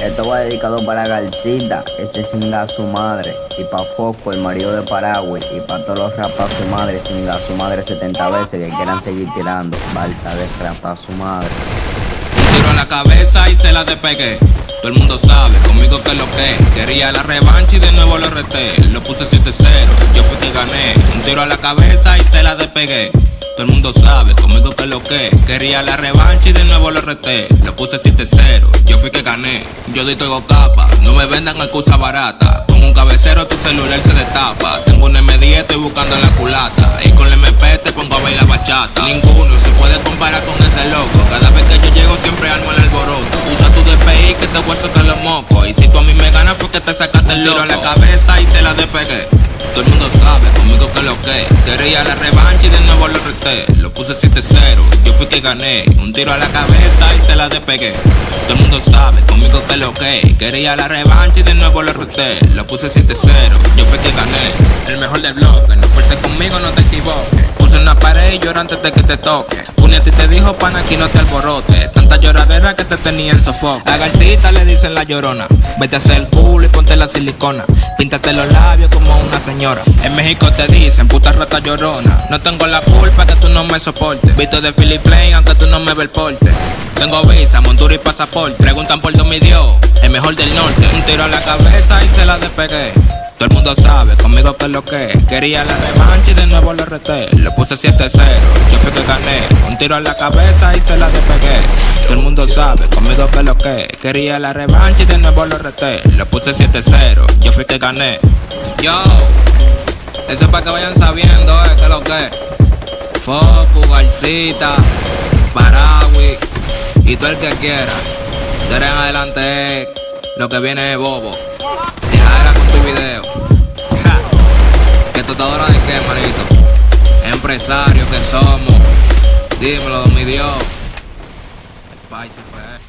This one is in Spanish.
Esto va dedicado para Garcita, ese singa a su madre, y pa' Fosco, el marido de Paraguay, y pa' todos los rapas a su madre, singa a su madre 70 veces que quieran seguir tirando, balsa de rapa a su madre. Un tiro a la cabeza y se la despegué. Todo el mundo sabe conmigo que lo que quería la revancha y de nuevo lo reté. Lo puse 7-0, yo fui que gané. Un tiro a la cabeza y se la despegué. Todo el mundo sabe conmigo que lo que quería la revancha y de nuevo lo reté. Lo puse 7-0, yo fui que gané. Yo doy todo capa, no me vendan excusa barata. Con un cabecero tu celular se destapa. Tengo un M10, estoy buscando la culata. Y con el MP te pongo a bailar bachata. Ninguno se puede comparar con ese loco. Cada vez que yo llego siempre armo el alboroto. Usa tu DPI que te hueso que los mocos. Y si tú a mí me ganas fue que te sacaste el loco. Tiro a la cabeza y te la despegué. Todo el mundo sabe conmigo que lo que quería la revancha y de nuevo lo reté. Lo puse 7-0, yo fui que gané. Un tiro a la cabeza y se la despegué. Todo el mundo sabe conmigo que lo que quería la revancha y de nuevo lo reté. Lo puse 7-0, yo fui que gané. El mejor del bloque, no fuerte conmigo, no te equivoques. Puse una pared y llora antes de que te toque. Puni a ti te dijo, pana, aquí no te alborotes. Tanta lloradera que te tenía en sofoque. A Garcita le dicen la llorona. Vete a hacer el culo y ponte la silicona. Píntate los labios como una señora. En México te dicen puta rata llorona. No tengo la culpa que tú no me soportes. Visto de Philip Plain aunque tú no me ves el porte. Tengo visa, montura y pasaporte. Preguntan por mi Dios, el mejor del norte. Un tiro a la cabeza y se la despegué. Todo el mundo sabe conmigo que es lo que quería la revancha y de nuevo lo reté. Lo puse 7-0, yo fui que gané. Un tiro a la cabeza y se la despegué. Todo el mundo sabe conmigo que es lo que quería la revancha y de nuevo lo reté. Lo puse 7-0, yo fui que gané. Yo, eso es para que vayan sabiendo, que es lo que Focus, Garcita, Paraguay y todo el que quiera. De ahora en adelante lo que viene es bobo. Tijera con tu video. Ja. Que tú estás hora de qué, manito. Empresarios que somos. Dímelo, mi Dios. El país se fue.